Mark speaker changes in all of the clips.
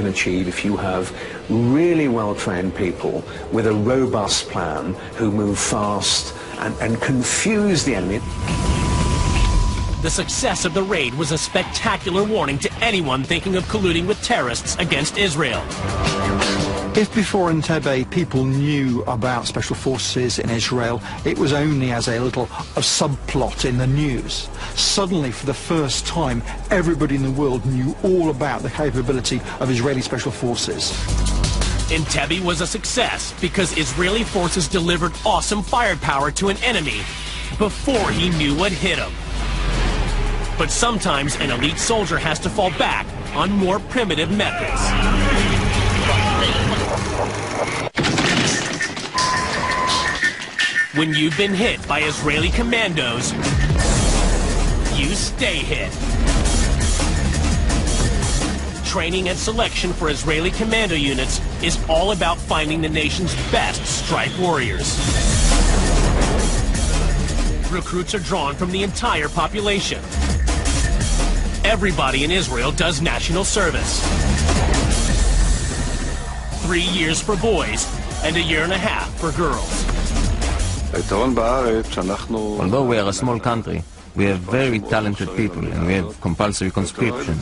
Speaker 1: Can achieve if you have really well-trained people with a robust plan who move fast and confuse the enemy.
Speaker 2: The success of the raid was a spectacular warning to anyone thinking of colluding with terrorists against Israel.
Speaker 3: If before Entebbe people knew about special forces in Israel, it was only as a subplot in the news. Suddenly, for the first time, everybody in the world knew all about the capability of Israeli special forces.
Speaker 2: Entebbe was a success because Israeli forces delivered awesome firepower to an enemy before he knew what hit him. But sometimes an elite soldier has to fall back on more primitive methods. When you've been hit by Israeli commandos, you stay hit. Training and selection for Israeli commando units is all about finding the nation's best strike warriors. Recruits are drawn from the entire population. Everybody in Israel does national service. 3 years for boys and a year and a half for girls.
Speaker 4: Although we are a small country, we have very talented people and we have compulsory conscription.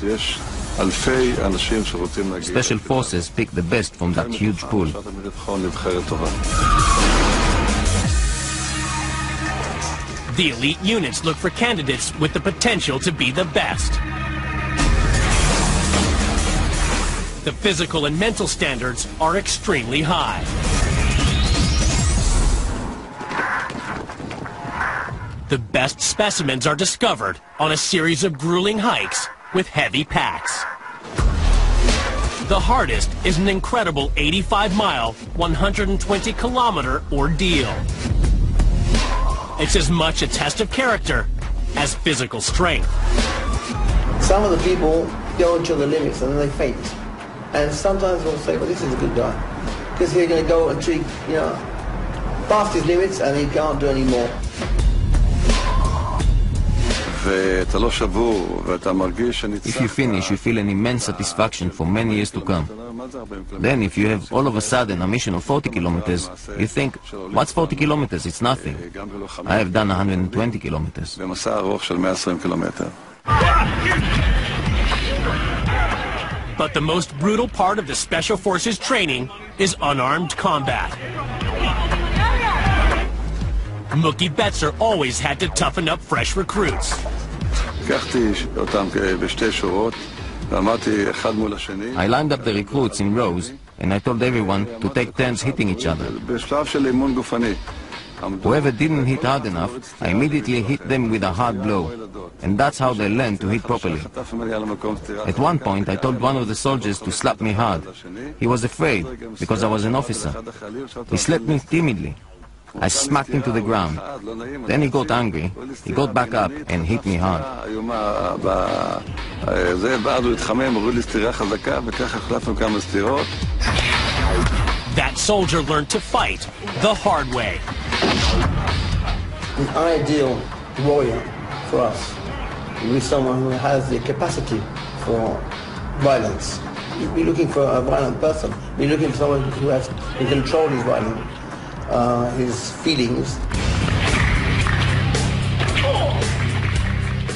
Speaker 4: Special forces pick the best from that huge pool.
Speaker 2: The elite units look for candidates with the potential to be the best. The physical and mental standards are extremely high. The best specimens are discovered on a series of grueling hikes with heavy packs. The hardest is an incredible 85-mile, 120-kilometer ordeal. It's as much a test of character as physical strength.
Speaker 5: Some of the people go to the limits and then they faint. And sometimes we'll say, well, this is a good guy. Because he's going to go until, past his limits and he can't do any more.
Speaker 4: If you finish, you feel an immense satisfaction for many years to come. Then if you have all of a sudden a mission of 40 kilometers, you think, what's 40 kilometers? It's nothing. I have done 120 kilometers.
Speaker 2: But the most brutal part of the Special Forces training is unarmed combat. Mookie Betzer always had to toughen up fresh recruits.
Speaker 4: I lined up the recruits in rows and I told everyone to take turns hitting each other. Whoever didn't hit hard enough, I immediately hit them with a hard blow. And that's how they learned to hit properly. At one point, I told one of the soldiers to slap me hard. He was afraid, because I was an officer. He slapped me timidly. I smacked him to the ground. Then he got angry. He got back up and hit me hard.
Speaker 2: That soldier learned to fight the hard way.
Speaker 5: An ideal warrior for us is someone who has the capacity for violence. You'd be looking for a violent person. You'd be looking for someone who can control his violence. His feelings.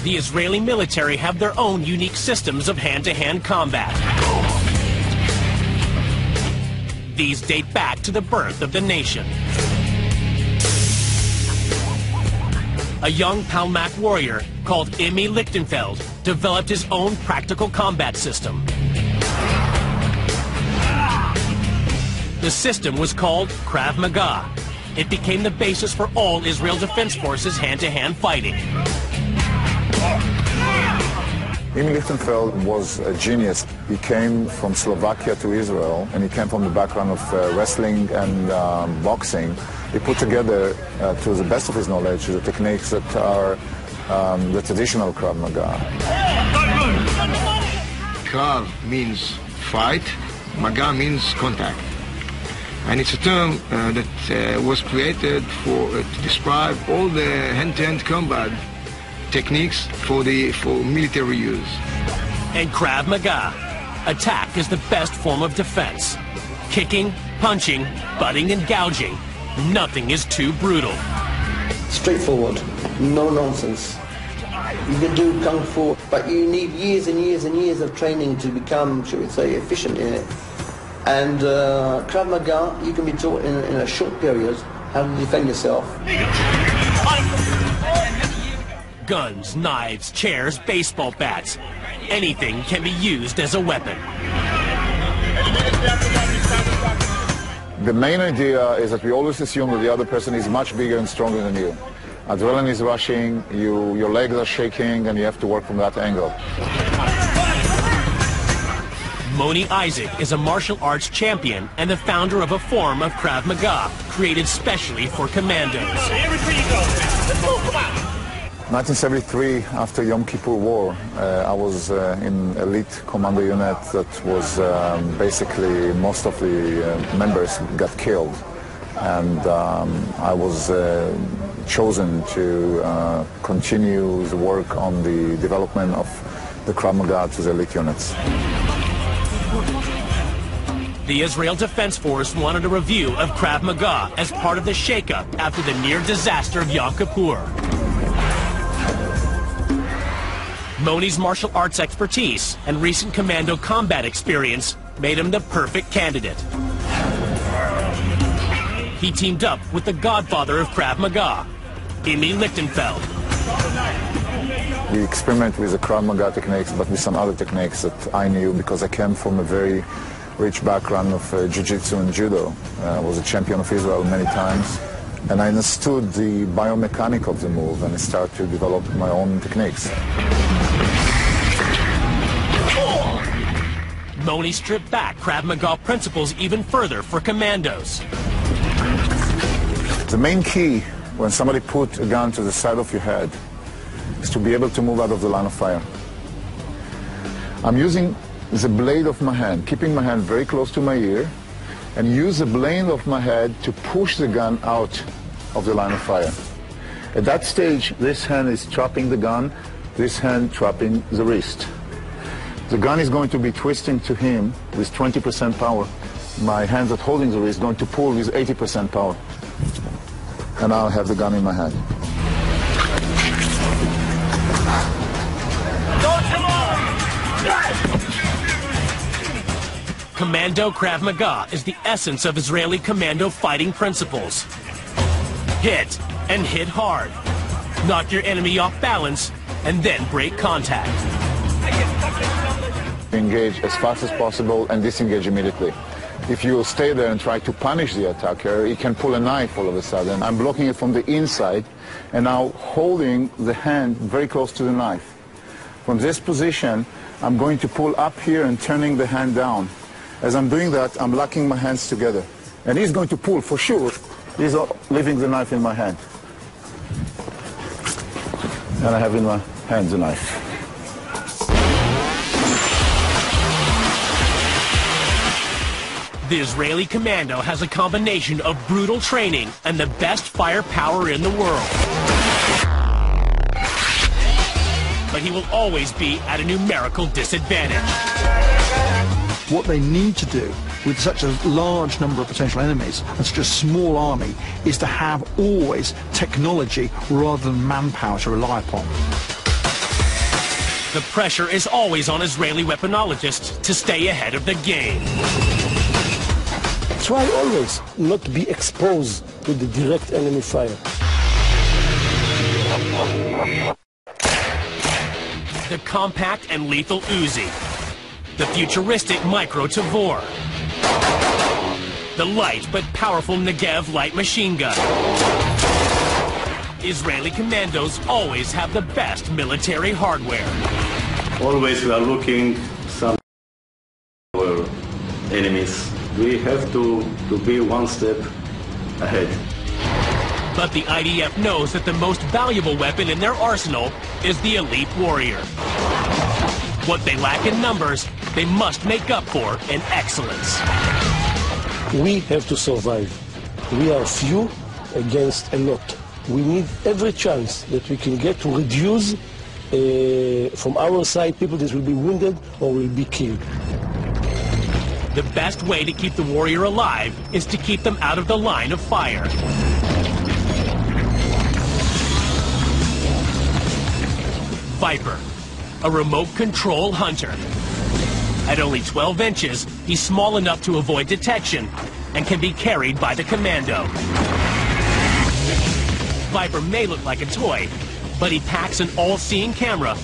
Speaker 2: The Israeli military have their own unique systems of hand-to-hand combat. These date back to the birth of the nation. A young Palmach warrior called Imi Lichtenfeld developed his own practical combat system. The system was called Krav Maga. It became the basis for all Israel Defense Forces hand-to-hand fighting.
Speaker 6: Imi Lichtenfeld was a genius. He came from Slovakia to Israel, and he came from the background of wrestling and boxing. He put together, to the best of his knowledge, the techniques that are the traditional Krav Maga.
Speaker 7: Krav means fight, Maga means contact. And it's a term that was created to describe all the hand-to-hand combat techniques for military use.
Speaker 2: And Krav Maga Attack is the best form of defense. Kicking, punching, butting, and gouging. Nothing is too brutal.
Speaker 5: Straightforward, no nonsense. You can do Kung Fu, but you need years and years and years of training to become, shall we say, efficient in it. And Krav Maga, you can be taught in a short period how to defend yourself.
Speaker 2: Guns, knives, chairs, baseball bats. Anything can be used as a weapon.
Speaker 6: The main idea is that we always assume that the other person is much bigger and stronger than you. Adrenaline is rushing, your legs are shaking, and you have to work from that angle.
Speaker 2: Moni Isaac is a martial arts champion and the founder of a form of Krav Maga, created specially for commandos.
Speaker 6: 1973, after Yom Kippur War, I was in elite commando unit that was basically most of the members got killed. And I was chosen to continue the work on the development of the Krav Maga to the elite units.
Speaker 2: The Israel Defense Force wanted a review of Krav Maga as part of the shakeup after the near disaster of Yom Kippur. Moni's martial arts expertise and recent commando combat experience made him the perfect candidate. He teamed up with the godfather of Krav Maga, Imi Lichtenfeld.
Speaker 6: We experiment with the Krav Maga techniques, but with some other techniques that I knew because I came from a very rich background of jiu-jitsu and judo. I was a champion of Israel many times, and I understood the biomechanic of the move, and I started to develop my own techniques.
Speaker 2: Moni stripped back Krav Maga principles even further for commandos.
Speaker 6: The main key when somebody put a gun to the side of your head is to be able to move out of the line of fire. I'm using the blade of my hand, keeping my hand very close to my ear, and use the blade of my head to push the gun out of the line of fire. At that stage, this hand is trapping the gun, this hand trapping the wrist. The gun is going to be twisting to him with 20% power. My hand that's holding the wrist is going to pull with 80% power. And I'll have the gun in my hand.
Speaker 2: Commando Krav Maga is the essence of Israeli commando fighting principles. Hit, and hit hard. Knock your enemy off balance, and then break contact.
Speaker 6: Engage as fast as possible and disengage immediately. If you stay there and try to punish the attacker, he can pull a knife all of a sudden. I'm blocking it from the inside and now holding the hand very close to the knife. From this position, I'm going to pull up here and turning the hand down. As I'm doing that, I'm locking my hands together. And he's going to pull for sure. He's leaving the knife in my hand. And I have in my hand the knife.
Speaker 2: The Israeli commando has a combination of brutal training and the best firepower in the world. But he will always be at a numerical disadvantage.
Speaker 3: What they need to do with such a large number of potential enemies and such a small army is to have always technology rather than manpower to rely upon.
Speaker 2: The pressure is always on Israeli weaponologists to stay ahead of the game.
Speaker 8: Try always not to be exposed to the direct enemy fire.
Speaker 2: The compact and lethal Uzi. The futuristic Micro Tavor. The light but powerful Negev light machine gun. Israeli commandos always have the best military hardware.
Speaker 9: Always we are looking some our enemies. We have to be one step ahead.
Speaker 2: But the IDF knows that the most valuable weapon in their arsenal is the elite warrior. What they lack in numbers, they must make up for in excellence.
Speaker 8: We have to survive. We are few against a lot. We need every chance that we can get to reduce from our side people that will be wounded or will be killed.
Speaker 2: The best way to keep the warrior alive is to keep them out of the line of fire. Viper, a remote control hunter. At only 12 inches, he's small enough to avoid detection and can be carried by the commando. Viper may look like a toy, but he packs an all-seeing camera,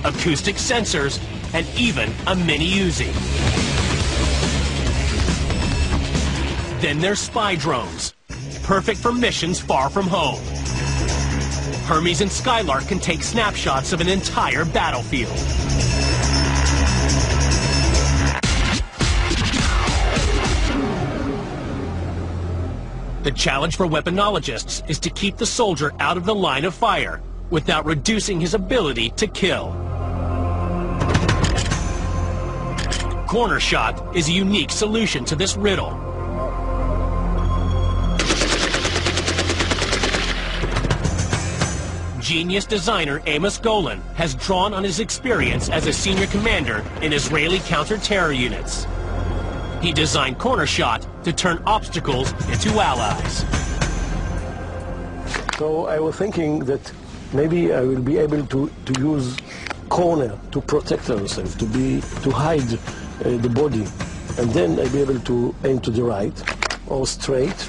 Speaker 2: acoustic sensors, and even a mini Uzi. Then there's spy drones, perfect for missions far from home. Hermes and Skylark can take snapshots of an entire battlefield. The challenge for weaponologists is to keep the soldier out of the line of fire without reducing his ability to kill. Corner shot is a unique solution to this riddle. Genius designer Amos Golan has drawn on his experience as a senior commander in Israeli counter-terror units. He designed Corner Shot to turn obstacles into allies.
Speaker 8: So I was thinking that maybe I will be able to use corner to protect ourselves, to hide the body, and then I'll be able to aim to the right, or straight,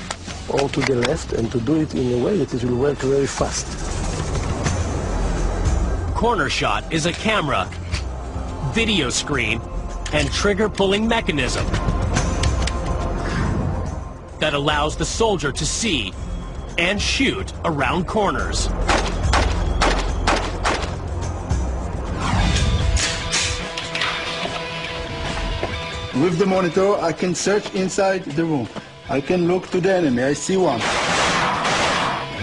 Speaker 8: or to the left, and to do it in a way that it will work very fast.
Speaker 2: Corner Shot is a camera, video screen, and trigger-pulling mechanism that allows the soldier to see and shoot around corners.
Speaker 10: With the monitor, I can search inside the room. I can look to the enemy. I see one.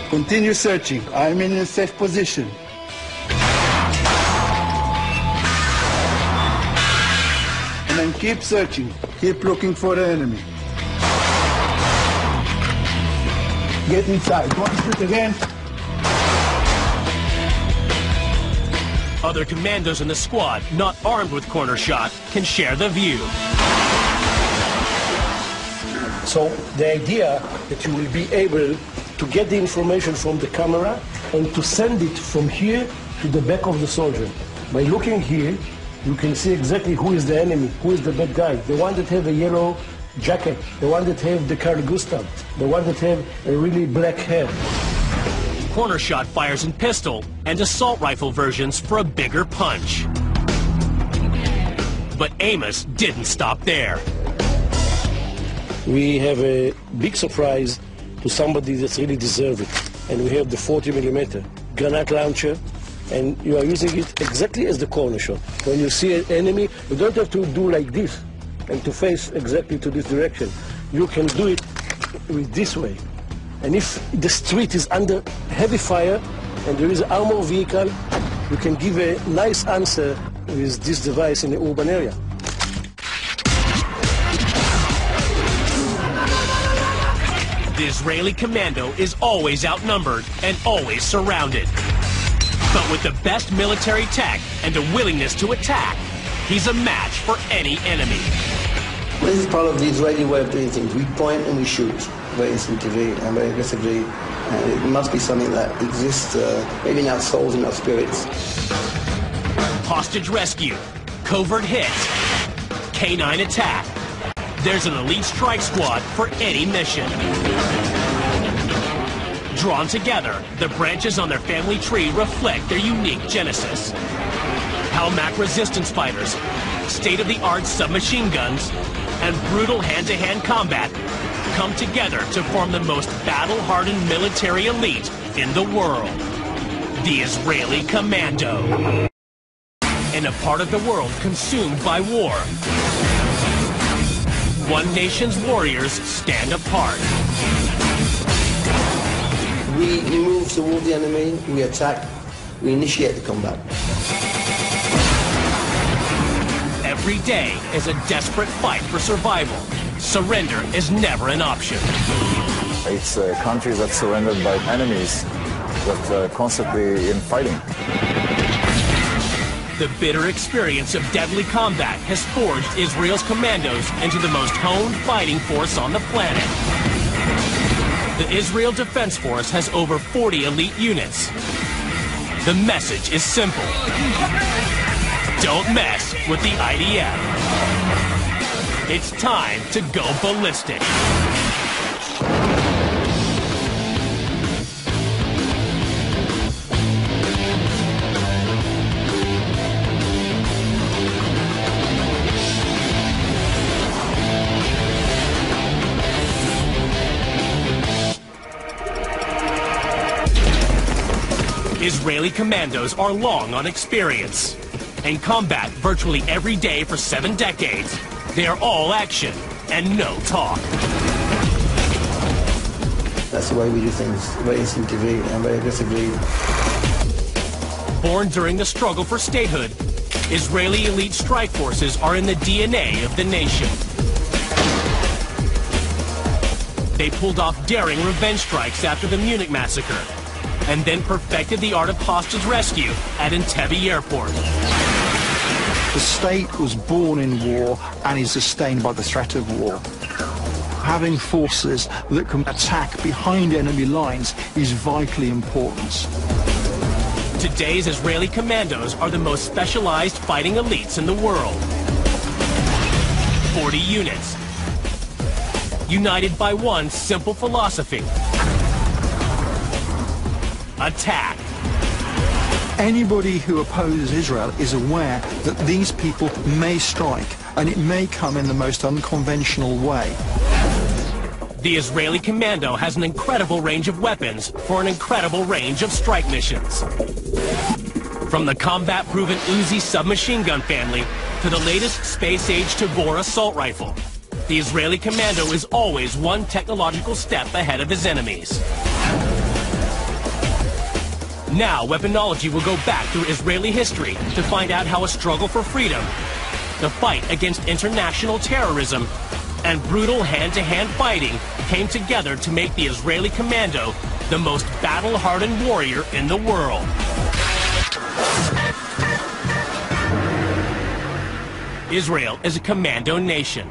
Speaker 10: Continue searching. I'm in a safe position. And then keep searching. Keep looking for the enemy. Get inside. One shoot again.
Speaker 2: Other commandos in the squad, not armed with Corner Shot, can share the view.
Speaker 8: So the idea that you will be able to get the information from the camera and to send it from here to the back of the soldier. By looking here, you can see exactly who is the enemy, who is the bad guy, the one that have a yellow jacket, the one that have the Carl Gustav, the one that have a really black hair.
Speaker 2: Corner Shot fires in pistol and assault rifle versions for a bigger punch. But Amos didn't stop there.
Speaker 8: We have a big surprise to somebody that's really deserves it. And we have the 40mm granite launcher, and you are using it exactly as the Corner Shot. When you see an enemy, you don't have to do like this and to face exactly to this direction. You can do it with this way. And if the street is under heavy fire and there is an armored vehicle, you can give a nice answer with this device in the urban area.
Speaker 2: The Israeli commando is always outnumbered and always surrounded. But with the best military tech and a willingness to attack, he's a match for any enemy.
Speaker 5: This is part of the Israeli way of doing things. We point and we shoot very instinctively and very aggressively. And it must be something that exists maybe in our souls and our spirits.
Speaker 2: Hostage rescue, covert hits, K9 attack. There's an elite strike squad for any mission. Drawn together, the branches on their family tree reflect their unique genesis. Halmac resistance fighters, state-of-the-art submachine guns, and brutal hand-to-hand combat come together to form the most battle-hardened military elite in the world. The Israeli Commando. In a part of the world consumed by war, one nation's warriors stand apart.
Speaker 5: We move toward the enemy, we attack, we initiate the combat.
Speaker 2: Every day is a desperate fight for survival. Surrender is never an option.
Speaker 6: It's countries that surrendered by enemies that are constantly in fighting.
Speaker 2: The bitter experience of deadly combat has forged Israel's commandos into the most honed fighting force on the planet. The Israel Defense Force has over 40 elite units. The message is simple. Don't mess with the IDF. It's time to go ballistic. Israeli commandos are long on experience. In combat virtually every day for 7 decades, they are all action and no talk.
Speaker 5: That's the way we do things, very instinctively and very aggressively.
Speaker 2: Born during the struggle for statehood, Israeli elite strike forces are in the DNA of the nation. They pulled off daring revenge strikes after the Munich massacre, and then perfected the art of hostage rescue at Entebbe Airport.
Speaker 3: The state was born in war and is sustained by the threat of war. Having forces that can attack behind enemy lines is vitally important.
Speaker 2: Today's Israeli commandos are the most specialized fighting elites in the world. 40 units, united by one simple philosophy: attack.
Speaker 3: Anybody who opposes Israel is aware that these people may strike, and it may come in the most unconventional way.
Speaker 2: The Israeli commando has an incredible range of weapons for an incredible range of strike missions. From the combat-proven Uzi submachine gun family to the latest space-age Tagore assault rifle, the Israeli commando is always one technological step ahead of his enemies. Now, weaponology will go back through Israeli history to find out how a struggle for freedom, the fight against international terrorism, and brutal hand-to-hand fighting came together to make the Israeli commando the most battle-hardened warrior in the world. Israel is a commando nation.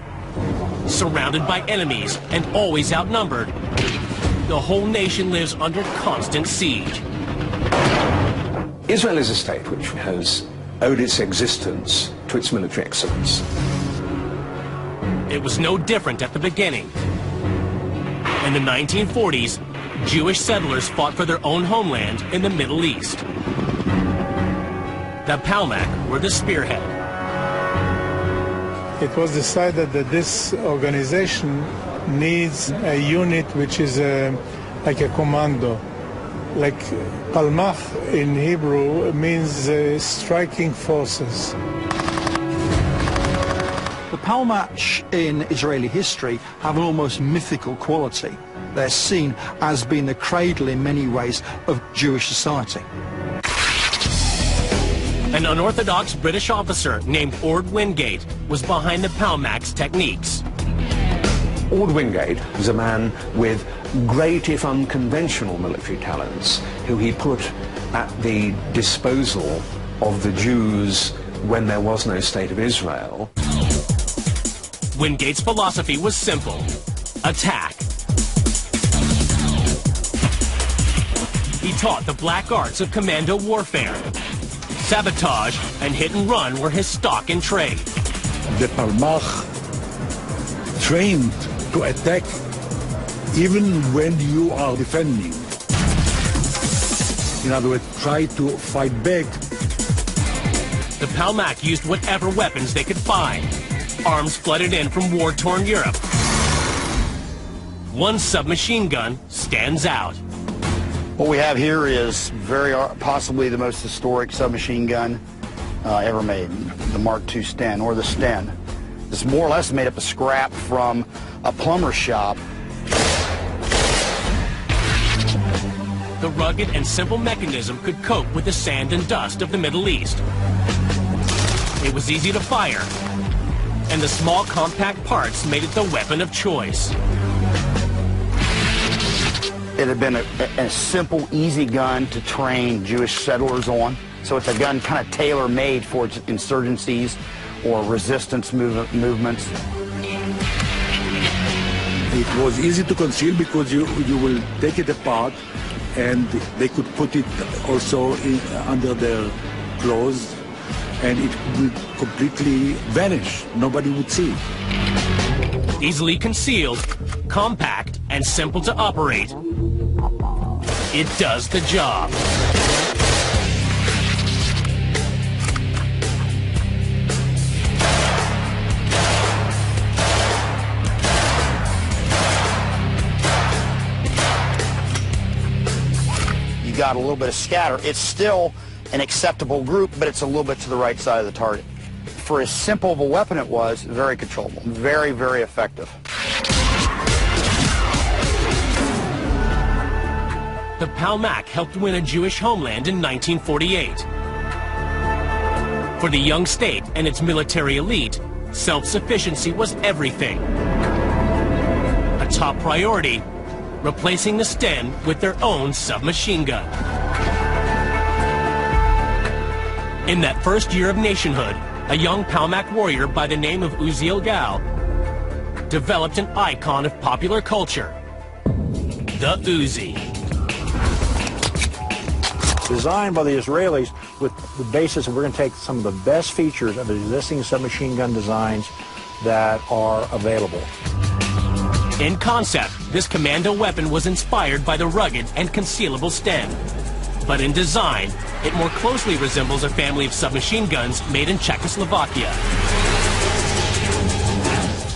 Speaker 2: Surrounded by enemies and always outnumbered, the whole nation lives under constant siege.
Speaker 1: Israel is a state which has owed its existence to its military excellence.
Speaker 2: It was no different at the beginning. In the 1940s, Jewish settlers fought for their own homeland in the Middle East. The Palmach were the spearhead.
Speaker 11: It was decided that this organization needs a unit which is like a commando. Like Palmach in Hebrew means striking forces.
Speaker 3: The Palmach in Israeli history have an almost mythical quality. They're seen as being the cradle in many ways of Jewish society.
Speaker 2: An unorthodox British officer named Ord Wingate was behind the Palmach's techniques.
Speaker 1: Ord Wingate was a man with great, if unconventional, military talents, who he put at the disposal of the Jews when there was no state of Israel.
Speaker 2: Wingate's philosophy was simple: attack. He taught the black arts of commando warfare. Sabotage and hit and run were his stock in trade.
Speaker 12: The Palmach trained to attack even when you are defending. In other words, try to fight back.
Speaker 2: The Palmach used whatever weapons they could find. Arms flooded in from war-torn Europe. One submachine gun stands out.
Speaker 13: What we have here is possibly the most historic submachine gun ever made, the Mark II Sten, or the Sten. It's more or less made up of scrap from a plumber shop.
Speaker 2: The rugged and simple mechanism could cope with the sand and dust of the Middle East. It was easy to fire, and the small compact parts made it the weapon of choice.
Speaker 13: It had been a simple, easy gun to train Jewish settlers on. So it's a gun kind of tailor-made for its insurgencies or resistance movements.
Speaker 12: It was easy to conceal because you will take it apart and they could put it also under their clothes and it would completely vanish. Nobody would see it.
Speaker 2: Easily concealed, compact, and simple to operate. It does the job.
Speaker 13: You got a little bit of scatter. It's still an acceptable group, but it's a little bit to the right side of the target. For as simple of a weapon it was, very controllable, very, very effective.
Speaker 2: The Palmach helped win a Jewish homeland in 1948. For the young state and its military elite, self-sufficiency was everything. A top priority, replacing the Sten with their own submachine gun. In that first year of nationhood, a young Palmach warrior by the name of Uziel Gal developed an icon of popular culture, the Uzi.
Speaker 14: Designed by the Israelis with the basis that we're going to take some of the best features of existing submachine gun designs that are available.
Speaker 2: In concept, this commando weapon was inspired by the rugged and concealable Sten. But in design, it more closely resembles a family of submachine guns made in Czechoslovakia.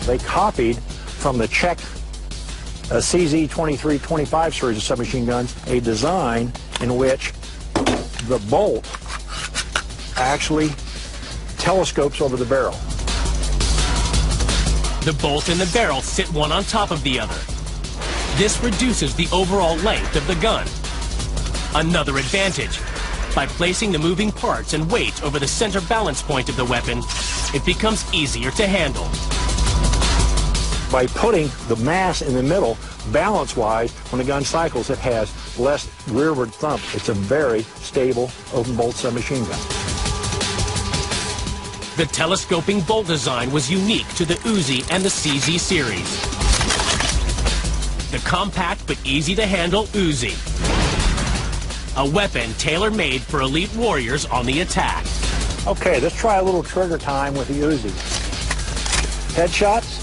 Speaker 14: They copied from the Czech CZ-23-25 series of submachine guns a design in which the bolt actually telescopes over the barrel.
Speaker 2: The bolt and the barrel sit one on top of the other. This reduces the overall length of the gun. Another advantage, by placing the moving parts and weight over the center balance point of the weapon, it becomes easier to handle.
Speaker 14: By putting the mass in the middle, balance-wise, when the gun cycles, it has less rearward thump. It's a very stable open-bolt submachine gun.
Speaker 2: The telescoping bolt design was unique to the Uzi and the CZ series. The compact but easy-to-handle Uzi. A weapon tailor-made for elite warriors on the attack.
Speaker 14: Okay, let's try a little trigger time with the Uzi. Headshots.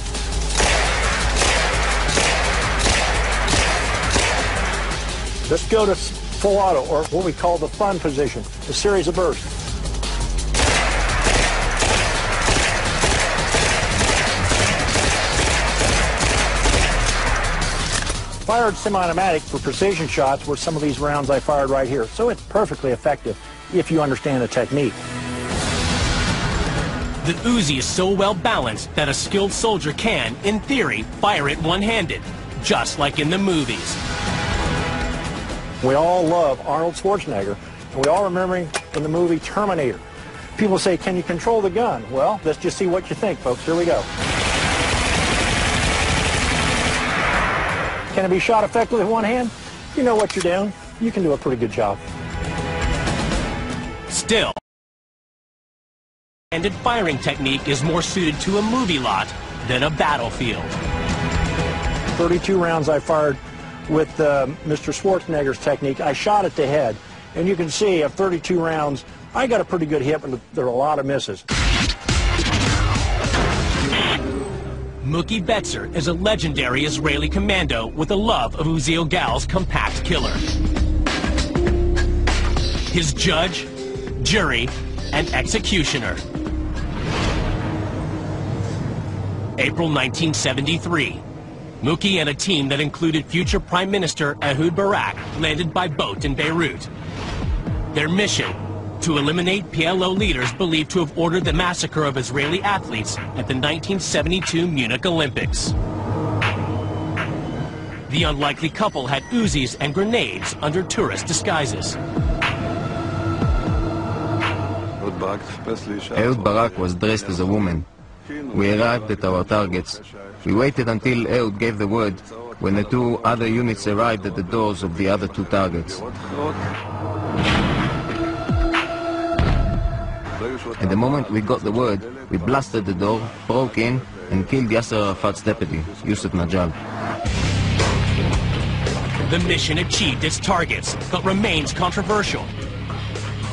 Speaker 14: Let's go to full auto, or what we call the fun position, a series of bursts. Fired semi-automatic for precision shots were some of these rounds I fired right here. So it's perfectly effective if you understand the technique.
Speaker 2: The Uzi is so well balanced that a skilled soldier can, in theory, fire it one-handed, just like in the movies.
Speaker 14: We all love Arnold Schwarzenegger, and we all remember him from the movie Terminator. People say, can you control the gun? Well, let's just see what you think, folks. Here we go. Can it be shot effectively with one hand? You know what you're doing. You can do a pretty good job.
Speaker 2: Still, handed firing technique is more suited to a movie lot than a battlefield.
Speaker 14: 32 rounds I fired with Mr. Schwarzenegger's technique. I shot at the head, and you can see of 32 rounds, I got a pretty good hit, but there are a lot of misses.
Speaker 2: Mookie Betzer is a legendary Israeli commando with a love of Uziel Gal's compact killer. His judge, jury, and executioner. April 1973. Mookie and a team that included future Prime Minister Ehud Barak landed by boat in Beirut. Their mission, to eliminate PLO leaders believed to have ordered the massacre of Israeli athletes at the 1972 Munich Olympics. The unlikely couple had Uzis and grenades under tourist disguises.
Speaker 4: Ehud Barak was dressed as a woman. We arrived at our targets. We waited until Ehud gave the word, when the two other units arrived at the doors of the other two targets. At the moment we got the word, we blasted the door, broke in, and killed Yasser Arafat's deputy, Yusuf Najal.
Speaker 2: The mission achieved its targets, but remains controversial.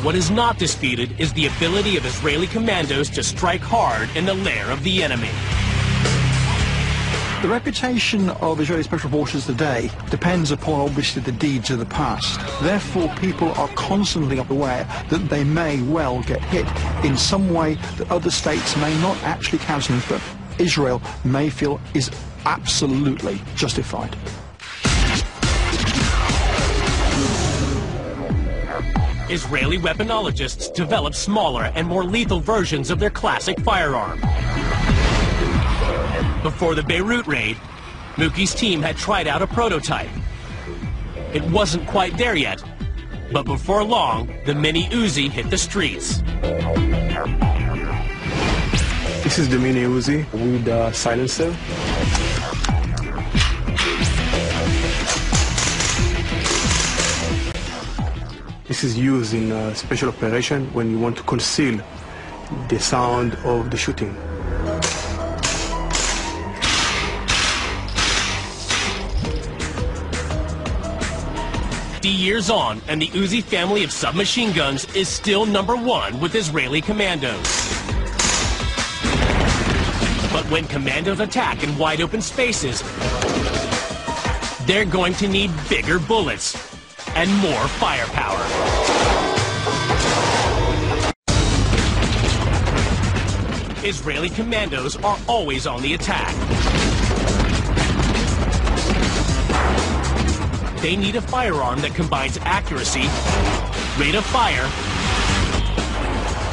Speaker 2: What is not disputed is the ability of Israeli commandos to strike hard in the lair of the enemy.
Speaker 3: The reputation of Israeli special forces today depends upon, obviously, the deeds of the past. Therefore, people are constantly aware that they may well get hit in some way that other states may not actually countenance, but Israel may feel is absolutely justified.
Speaker 2: Israeli weaponologists developed smaller and more lethal versions of their classic firearm. Before the Beirut raid, Muki's team had tried out a prototype. It wasn't quite there yet, but before long, the Mini Uzi hit the streets.
Speaker 15: This is the Mini Uzi with a silencer. This is used in a special operation when you want to conceal the sound of the shooting.
Speaker 2: Years on, and the Uzi family of submachine guns is still #1 with Israeli commandos. But when commandos attack in wide open spaces, they're going to need bigger bullets and more firepower. Israeli commandos are always on the attack. They need a firearm that combines accuracy, rate of fire,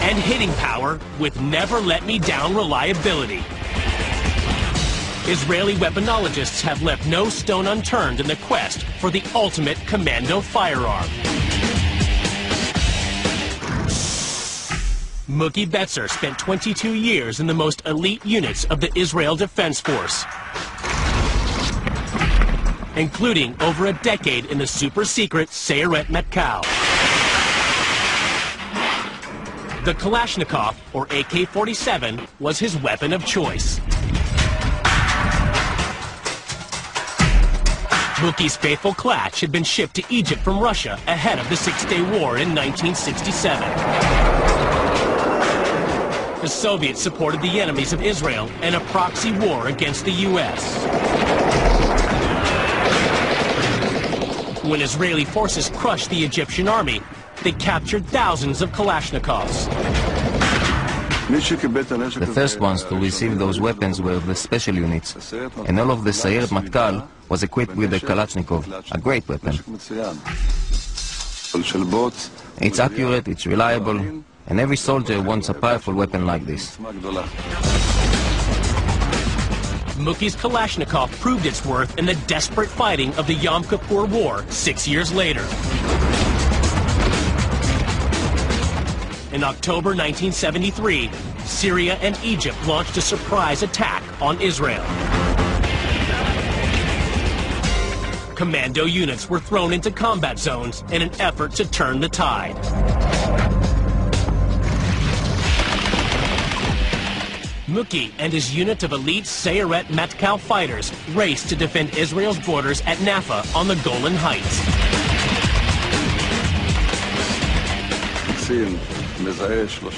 Speaker 2: and hitting power with never-let-me-down reliability. Israeli weaponologists have left no stone unturned in the quest for the ultimate commando firearm. Muki Betzer spent 22 years in the most elite units of the Israel Defense Force, including over a decade in the super-secret Sayeret Matkal. The Kalashnikov, or AK-47, was his weapon of choice. Muki's faithful Klatch had been shipped to Egypt from Russia ahead of the Six-Day War in 1967. The Soviets supported the enemies of Israel in a proxy war against the U.S. When Israeli forces crushed the Egyptian army, they captured thousands of Kalashnikovs.
Speaker 4: The first ones to receive those weapons were the special units, and all of the Sayeret Matkal was equipped with the Kalashnikov, a great weapon. It's accurate, it's reliable, and every soldier wants a powerful weapon like this.
Speaker 2: Muki's Kalashnikov proved its worth in the desperate fighting of the Yom Kippur War 6 years later. In October 1973, Syria and Egypt launched a surprise attack on Israel. Commando units were thrown into combat zones in an effort to turn the tide. Muki and his unit of elite Sayeret Matkal fighters raced to defend Israel's borders at Naffa on the Golan Heights.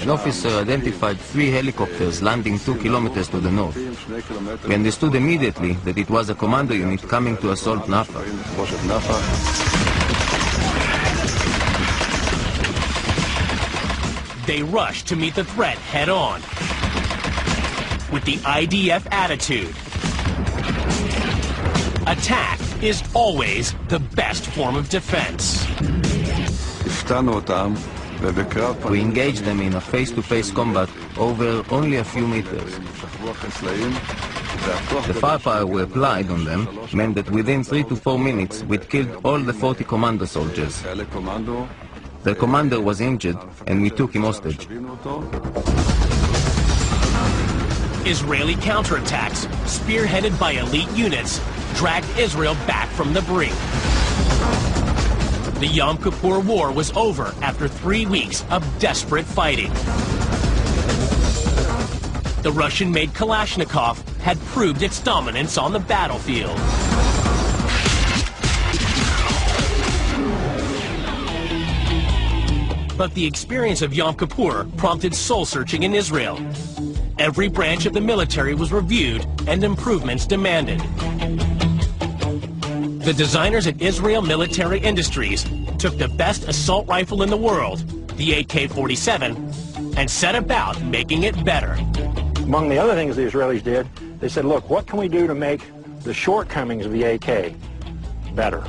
Speaker 4: An officer identified 3 helicopters landing 2 kilometers to the north. We understood immediately that it was a commando unit coming to assault Naffa.
Speaker 2: They rushed to meet the threat head-on. With the IDF attitude, attack is always the best form of defense.
Speaker 4: We engaged them in a face-to-face combat over only a few meters. The firepower we applied on them meant that within 3 to 4 minutes we'd killed all the 40 commando soldiers. The commander was injured and we took him hostage.
Speaker 2: Israeli counterattacks, spearheaded by elite units, dragged Israel back from the brink. The Yom Kippur War was over after 3 weeks of desperate fighting. the Russian-made Kalashnikov had proved its dominance on the battlefield. But the experience of Yom Kippur prompted soul-searching in Israel. Every branch of the military was reviewed and improvements demanded. The designers at Israel Military Industries took the best assault rifle in the world, the AK-47, and set about making it better.
Speaker 14: Among the other things the Israelis did, they said, look, what can we do to make the shortcomings of the AK better?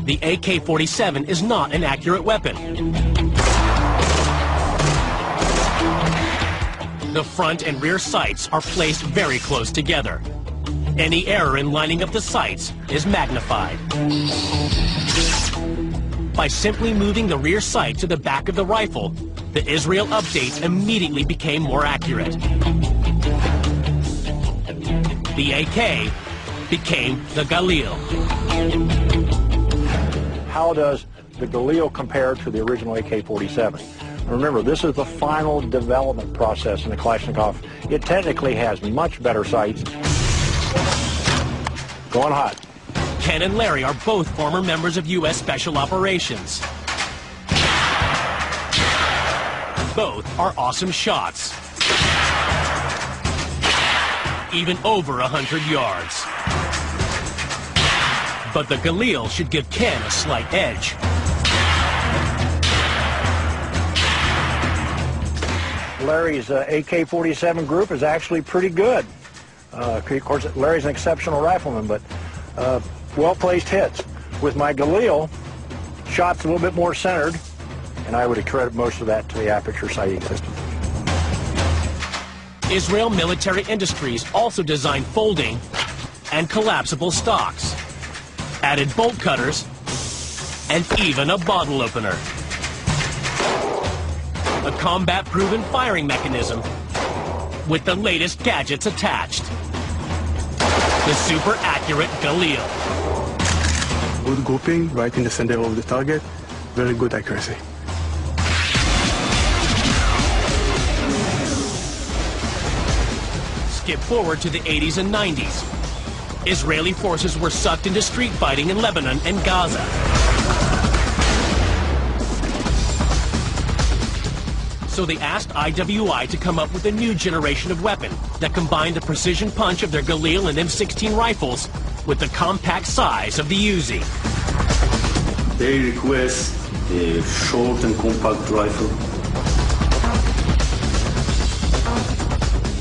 Speaker 2: The AK-47 is not an accurate weapon. The front and rear sights are placed very close together. Any error in lining up the sights is magnified. By simply moving the rear sight to the back of the rifle, the Israel update immediately became more accurate. The AK became the Galil.
Speaker 14: How does the Galil compare to the original AK-47? Remember, this is the final development process in the Kalashnikov. It technically has much better sights. Going hot.
Speaker 2: Ken and Larry are both former members of U.S. Special Operations. Both are awesome shots. Even over 100 yards. But the Galil should give Ken a slight edge.
Speaker 14: Larry's AK-47 group is actually pretty good. Of course, Larry's an exceptional rifleman, but well-placed hits. With my Galil, shots a little bit more centered, and I would accredit most of that to the aperture sighting system.
Speaker 2: Israel Military Industries also designed folding and collapsible stocks, added bolt cutters, and even a bottle opener. A combat-proven firing mechanism with the latest gadgets attached. The super accurate Galil.
Speaker 15: Good grouping right in the center of the target, very good accuracy.
Speaker 2: Skip forward to the 80s and 90s. Israeli forces were sucked into street fighting in Lebanon and Gaza. So they asked IWI to come up with a new generation of weapon that combined the precision punch of their Galil and M16 rifles with the compact size of the Uzi.
Speaker 9: They request a short and compact rifle.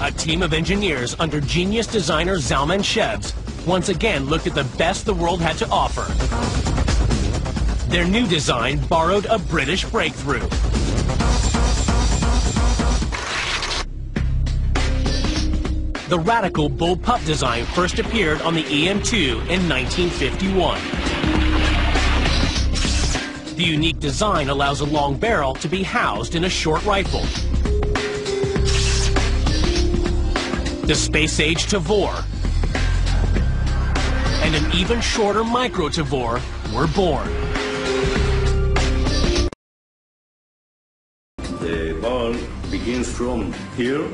Speaker 2: A team of engineers under genius designer Zalman Shevs once again looked at the best the world had to offer. Their new design borrowed a British breakthrough. The radical bullpup design first appeared on the EM2 in 1951. The unique design allows a long barrel to be housed in a short rifle. The space-age Tavor and an even shorter micro Tavor were born.
Speaker 9: The barrel begins from here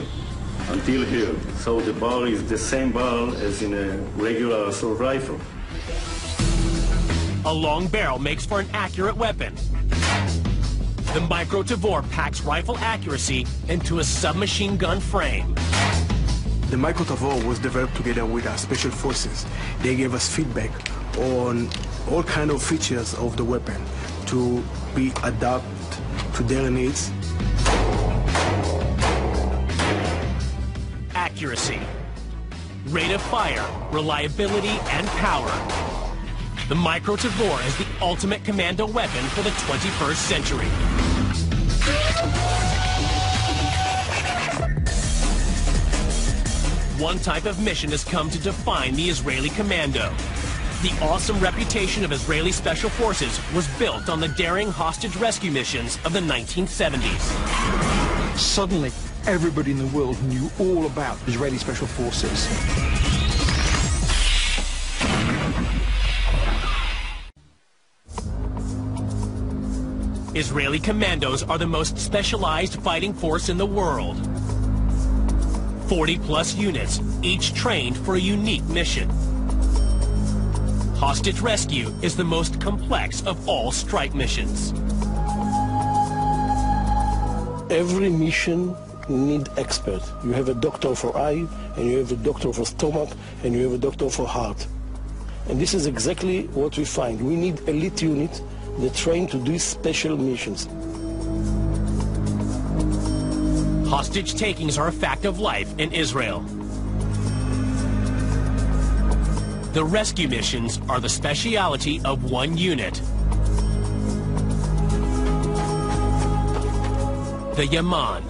Speaker 9: until here. So the barrel is the same barrel as in a regular assault rifle.
Speaker 2: A long barrel makes for an accurate weapon. The Micro Tavor packs rifle accuracy into a submachine gun frame.
Speaker 15: The Micro Tavor was developed together with our special forces. They gave us feedback on all kind of features of the weapon to be adapted to their needs.
Speaker 2: Accuracy, rate of fire, reliability, and power. The Micro Tavor is the ultimate commando weapon for the 21st century. One type of mission has come to define the Israeli commando. The awesome reputation of Israeli special forces was built on the daring hostage rescue missions of the 1970s.
Speaker 3: Suddenly, everybody in the world knew all about Israeli special forces.
Speaker 2: Israeli commandos are the most specialized fighting force in the world. 40-plus units, each trained for a unique mission. Hostage rescue is the most complex of all strike missions.
Speaker 8: Every mission needs experts. You have a doctor for eye, and you have a doctor for stomach, and you have a doctor for heart. And this is exactly what we find. We need elite units that train to do special missions.
Speaker 2: Hostage takings are a fact of life in Israel. The rescue missions are the speciality of one unit. The Yaman.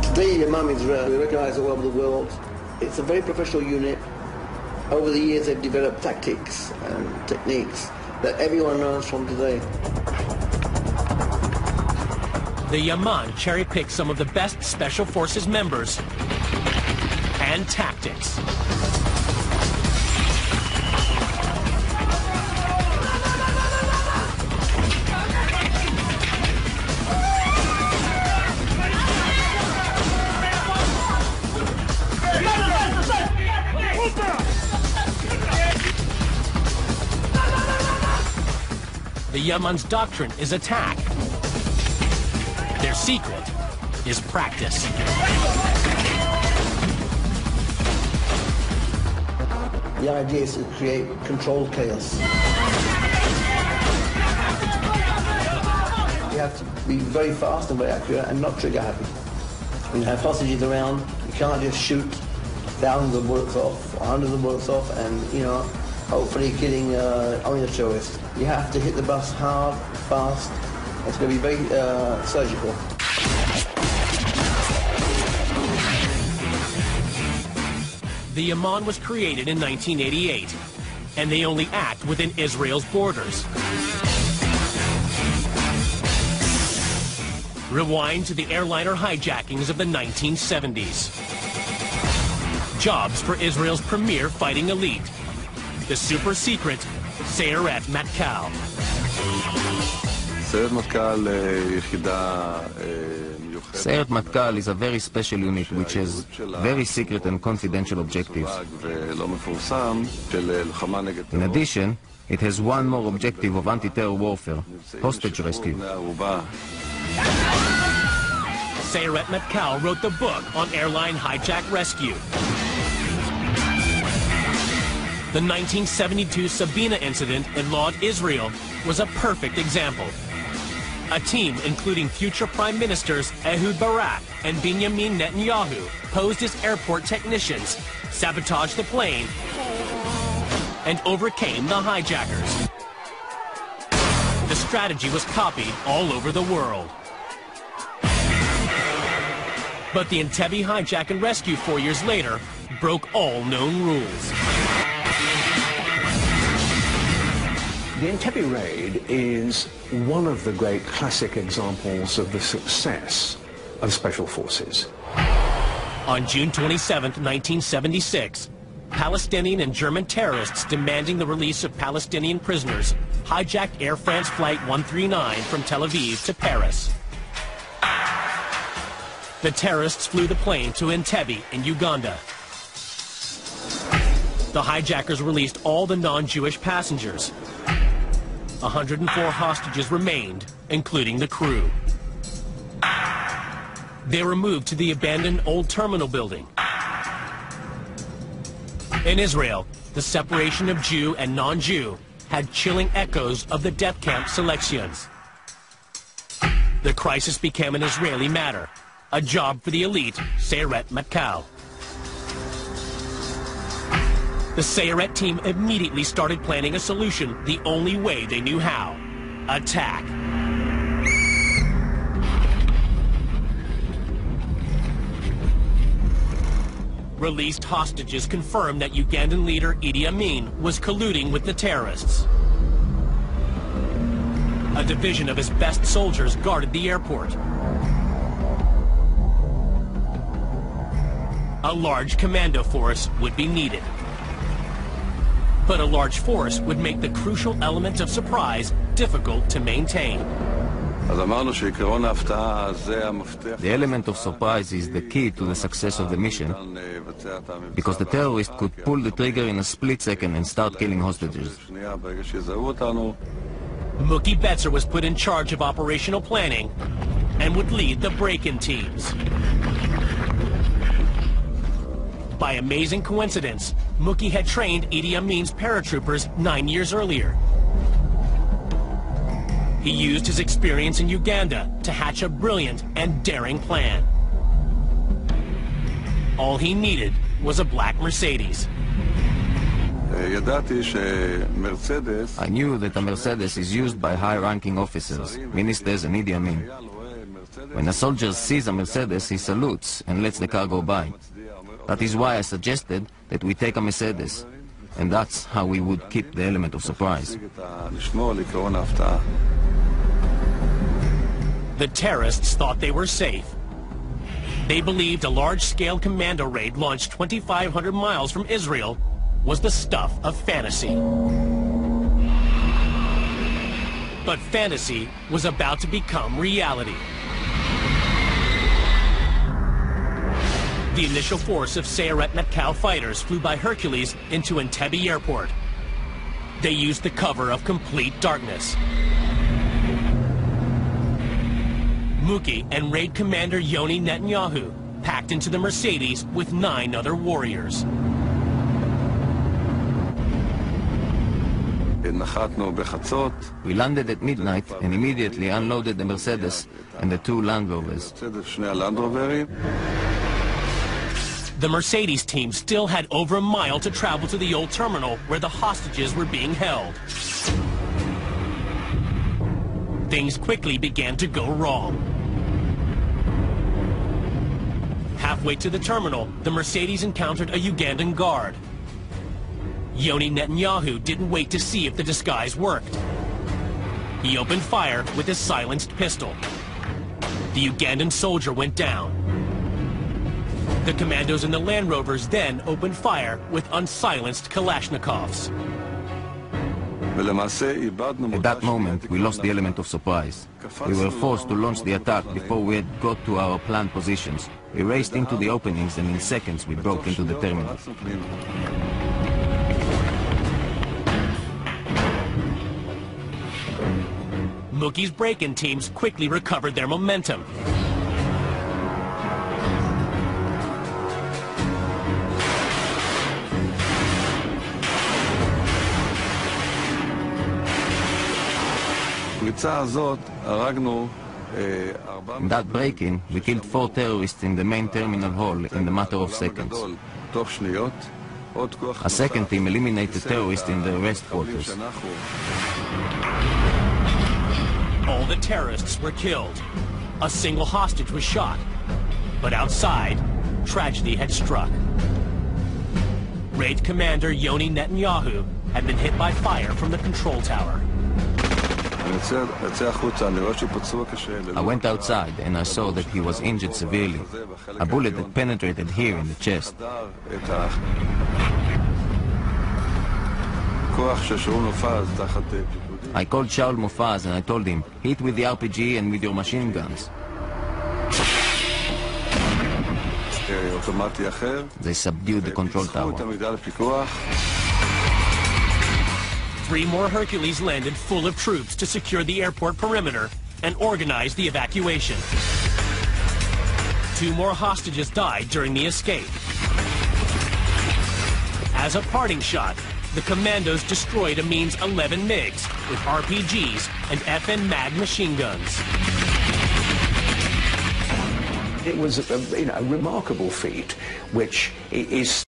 Speaker 5: Today, Yaman is recognized all over the world. It's a very professional unit. Over the years, they've developed tactics and techniques that everyone learns from today.
Speaker 2: The Yaman cherry-picks some of the best Special Forces members and tactics. The Yaman's doctrine is attack. Their secret is practice.
Speaker 5: The idea is to create controlled chaos. You have to be very fast and very accurate and not trigger happy. When you have hostages around, you can't just shoot thousands of bullets off, or hundreds of bullets off, and, hopefully killing only the terrorist. You have to hit the bus hard, fast. It's going to be very surgical.
Speaker 2: The Yaman was created in 1988, and they only act within Israel's borders. Rewind to the airliner hijackings of the 1970s. Jobs for Israel's premier fighting elite, the super-secret Sayeret Matkal.
Speaker 4: Sayeret Matkal is a very special unit which has very secret and confidential objectives. In addition, it has one more objective of anti-terror warfare, hostage rescue.
Speaker 2: Sayeret Matkal wrote the book on airline hijack rescue. The 1972 Sabina incident in Lod, Israel was a perfect example. A team including future Prime Ministers Ehud Barak and Benjamin Netanyahu posed as airport technicians, sabotaged the plane, and overcame the hijackers. The strategy was copied all over the world. But the Entebbe hijack and rescue 4 years later broke all known rules.
Speaker 1: The Entebbe raid is one of the great classic examples of the success of Special Forces.
Speaker 2: On June 27, 1976, Palestinian and German terrorists demanding the release of Palestinian prisoners hijacked Air France Flight 139 from Tel Aviv to Paris. The terrorists flew the plane to Entebbe in Uganda. The hijackers released all the non-Jewish passengers. 104 hostages remained, including the crew. They were moved to the abandoned old terminal building. In Israel, the separation of Jew and non-Jew had chilling echoes of the death camp selections. The crisis became an Israeli matter, a job for the elite Sayeret Matkal. The Sayeret team immediately started planning a solution the only way they knew how: attack. Released hostages confirmed that Ugandan leader Idi Amin was colluding with the terrorists. A division of his best soldiers guarded the airport. A large commando force would be needed. But a large force would make the crucial element of surprise difficult to maintain.
Speaker 4: The element of surprise is the key to the success of the mission, because the terrorist could pull the trigger in a split second and start killing hostages.
Speaker 2: Mookie Betzer was put in charge of operational planning and would lead the break-in teams. By amazing coincidence, Mookie had trained Idi Amin's paratroopers 9 years earlier. He used his experience in Uganda to hatch a brilliant and daring plan. All he needed was a black Mercedes.
Speaker 4: I knew that a Mercedes is used by high-ranking officers, ministers and Idi Amin. When a soldier sees a Mercedes, he salutes and lets the car go by. That is why I suggested that we take a Mercedes, and that's how we would keep the element of surprise.
Speaker 2: The terrorists thought they were safe. They believed a large-scale commando raid launched 2,500 miles from Israel was the stuff of fantasy. But fantasy was about to become reality. The initial force of Sayeret Matkal fighters flew by Hercules into Entebbe Airport. They used the cover of complete darkness. Mookie and raid commander Yoni Netanyahu packed into the Mercedes with 9 other warriors.
Speaker 4: We landed at midnight and immediately unloaded the Mercedes and the 2 Land Rovers.
Speaker 2: The Mercedes team still had over a mile to travel to the old terminal where the hostages were being held. Things quickly began to go wrong. Halfway to the terminal, the Mercedes encountered a Ugandan guard. Yoni Netanyahu didn't wait to see if the disguise worked. He opened fire with his silenced pistol. The Ugandan soldier went down. The commandos in the Land Rovers then opened fire with unsilenced Kalashnikovs.
Speaker 4: At that moment, we lost the element of surprise. We were forced to launch the attack before we had got to our planned positions. We raced into the openings and in seconds we broke into the terminal.
Speaker 2: Mookie's break-in teams quickly recovered their momentum.
Speaker 4: In that break-in, we killed 4 terrorists in the main terminal hall in the matter of seconds. A second team eliminated terrorists in the rest quarters.
Speaker 2: All the terrorists were killed. A single hostage was shot. But outside, tragedy had struck. Raid commander Yoni Netanyahu had been hit by fire from the control tower.
Speaker 4: I went outside and I saw that he was injured severely. A bullet had penetrated here in the chest. I called Shaul Mofaz and I told him, hit with the RPG and with your machine guns. They subdued the control tower.
Speaker 2: 3 more Hercules landed full of troops to secure the airport perimeter and organize the evacuation. 2 more hostages died during the escape. As a parting shot, the commandos destroyed Amin's 11 MiGs with RPGs and FN MAG machine guns.
Speaker 1: It was a remarkable feat, which is